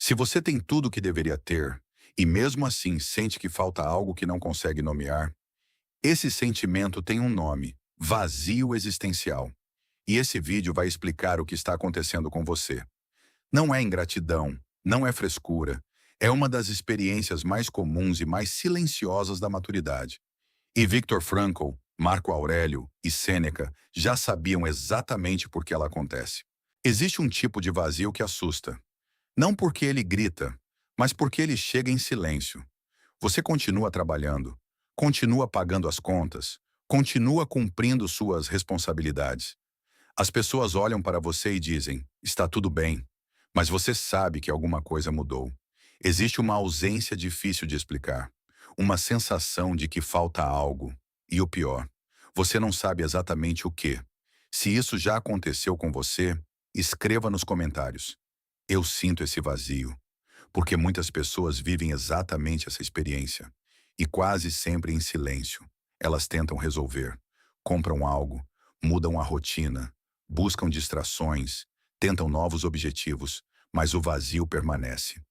Se você tem tudo o que deveria ter, e mesmo assim sente que falta algo que não consegue nomear, esse sentimento tem um nome: vazio existencial. E esse vídeo vai explicar o que está acontecendo com você. Não é ingratidão, não é frescura, é uma das experiências mais comuns e mais silenciosas da maturidade. E Viktor Frankl, Marco Aurélio e Sêneca já sabiam exatamente por que ela acontece. Existe um tipo de vazio que assusta. Não porque ele grita, mas porque ele chega em silêncio. Você continua trabalhando, continua pagando as contas, continua cumprindo suas responsabilidades. As pessoas olham para você e dizem: está tudo bem, mas você sabe que alguma coisa mudou. Existe uma ausência difícil de explicar, uma sensação de que falta algo. E o pior, você não sabe exatamente o que. Se isso já aconteceu com você, escreva nos comentários. Eu sinto esse vazio, porque muitas pessoas vivem exatamente essa experiência. E quase sempre em silêncio. Elas tentam resolver, compram algo, mudam a rotina, buscam distrações, tentam novos objetivos, mas o vazio permanece.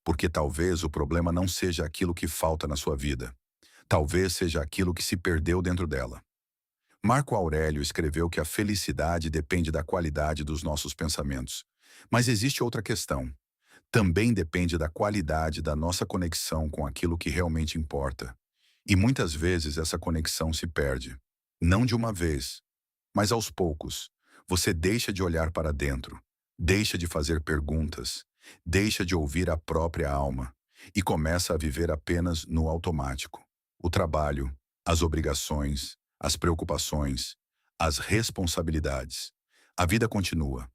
Porque talvez o problema não seja aquilo que falta na sua vida. Talvez seja aquilo que se perdeu dentro dela. Marco Aurélio escreveu que a felicidade depende da qualidade dos nossos pensamentos. Mas existe outra questão. Também depende da qualidade da nossa conexão com aquilo que realmente importa. E muitas vezes essa conexão se perde. Não de uma vez, mas aos poucos. Você deixa de olhar para dentro, deixa de fazer perguntas, deixa de ouvir a própria alma e começa a viver apenas no automático. O trabalho, as obrigações, as preocupações, as responsabilidades. A vida continua,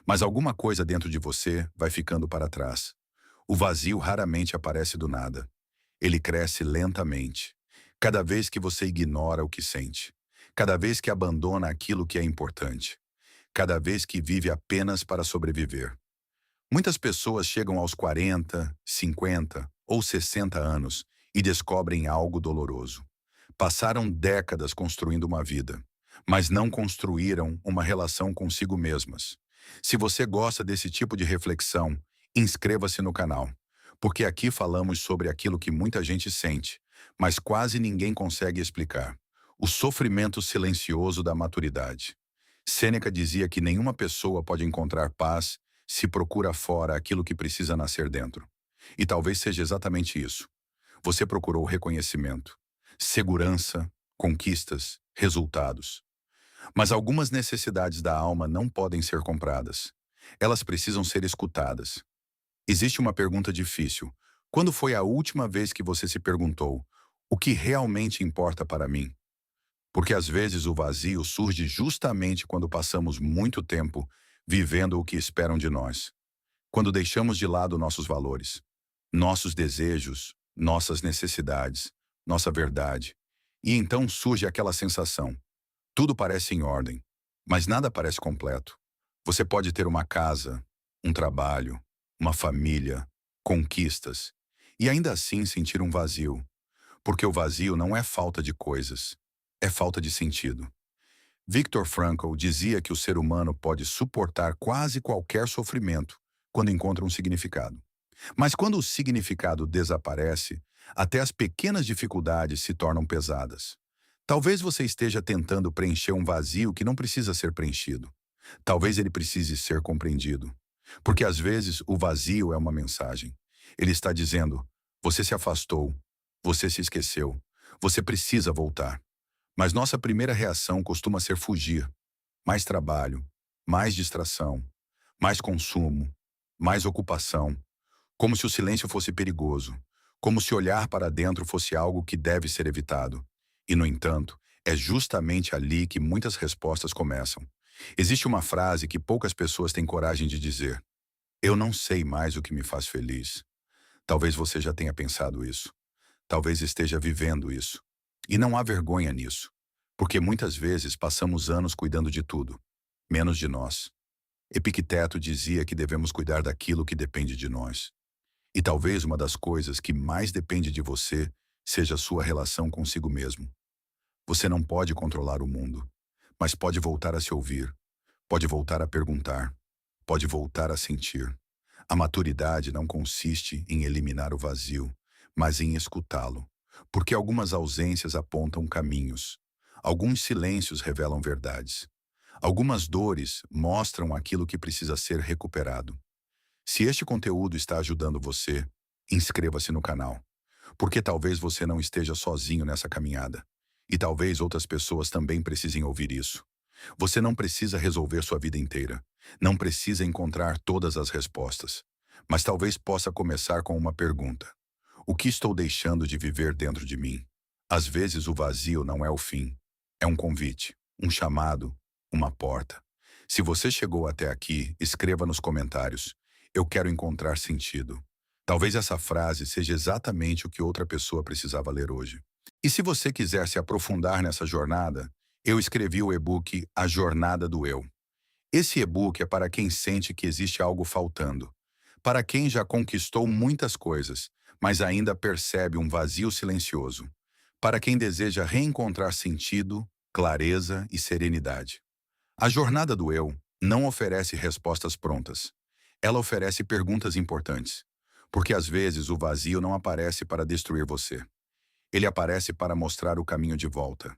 mas alguma coisa dentro de você vai ficando para trás. O vazio raramente aparece do nada. Ele cresce lentamente, cada vez que você ignora o que sente, cada vez que abandona aquilo que é importante, cada vez que vive apenas para sobreviver. Muitas pessoas chegam aos 40, 50 ou 60 anos e descobrem algo doloroso. Passaram décadas construindo uma vida, mas não construíram uma relação consigo mesmas. Se você gosta desse tipo de reflexão, inscreva-se no canal, porque aqui falamos sobre aquilo que muita gente sente, mas quase ninguém consegue explicar: o sofrimento silencioso da maturidade. Sêneca dizia que nenhuma pessoa pode encontrar paz se procura fora aquilo que precisa nascer dentro. E talvez seja exatamente isso. Você procurou reconhecimento, segurança, conquistas, resultados. Mas algumas necessidades da alma não podem ser compradas. Elas precisam ser escutadas. Existe uma pergunta difícil. Quando foi a última vez que você se perguntou: o que realmente importa para mim? Porque às vezes o vazio surge justamente quando passamos muito tempo vivendo o que esperam de nós. Quando deixamos de lado nossos valores, nossos desejos, nossas necessidades, nossa verdade. E então surge aquela sensação: tudo parece em ordem, mas nada parece completo. Você pode ter uma casa, um trabalho, uma família, conquistas, e ainda assim sentir um vazio. Porque o vazio não é falta de coisas, é falta de sentido. Viktor Frankl dizia que o ser humano pode suportar quase qualquer sofrimento quando encontra um significado. Mas quando o significado desaparece, até as pequenas dificuldades se tornam pesadas. Talvez você esteja tentando preencher um vazio que não precisa ser preenchido. Talvez ele precise ser compreendido. Porque às vezes o vazio é uma mensagem. Ele está dizendo: você se afastou, você se esqueceu, você precisa voltar. Mas nossa primeira reação costuma ser fugir. Mais trabalho, mais distração, mais consumo, mais ocupação. Como se o silêncio fosse perigoso. Como se olhar para dentro fosse algo que deve ser evitado. E, no entanto, é justamente ali que muitas respostas começam. Existe uma frase que poucas pessoas têm coragem de dizer: eu não sei mais o que me faz feliz. Talvez você já tenha pensado isso. Talvez esteja vivendo isso. E não há vergonha nisso. Porque muitas vezes passamos anos cuidando de tudo, menos de nós. Epicteto dizia que devemos cuidar daquilo que depende de nós. E talvez uma das coisas que mais depende de você seja a sua relação consigo mesmo. Você não pode controlar o mundo, mas pode voltar a se ouvir, pode voltar a perguntar, pode voltar a sentir. A maturidade não consiste em eliminar o vazio, mas em escutá-lo, porque algumas ausências apontam caminhos, alguns silêncios revelam verdades, algumas dores mostram aquilo que precisa ser recuperado. Se este conteúdo está ajudando você, inscreva-se no canal, porque talvez você não esteja sozinho nessa caminhada, e talvez outras pessoas também precisem ouvir isso. Você não precisa resolver sua vida inteira. Não precisa encontrar todas as respostas. Mas talvez possa começar com uma pergunta. O que estou deixando de viver dentro de mim? Às vezes o vazio não é o fim. É um convite, um chamado, uma porta. Se você chegou até aqui, escreva nos comentários. Eu quero encontrar sentido. Talvez essa frase seja exatamente o que outra pessoa precisava ler hoje. E se você quiser se aprofundar nessa jornada, eu escrevi o e-book A Jornada do Eu. Esse e-book é para quem sente que existe algo faltando, para quem já conquistou muitas coisas, mas ainda percebe um vazio silencioso, para quem deseja reencontrar sentido, clareza e serenidade. A Jornada do Eu não oferece respostas prontas. Ela oferece perguntas importantes, porque às vezes o vazio não aparece para destruir você. Ele aparece para mostrar o caminho de volta.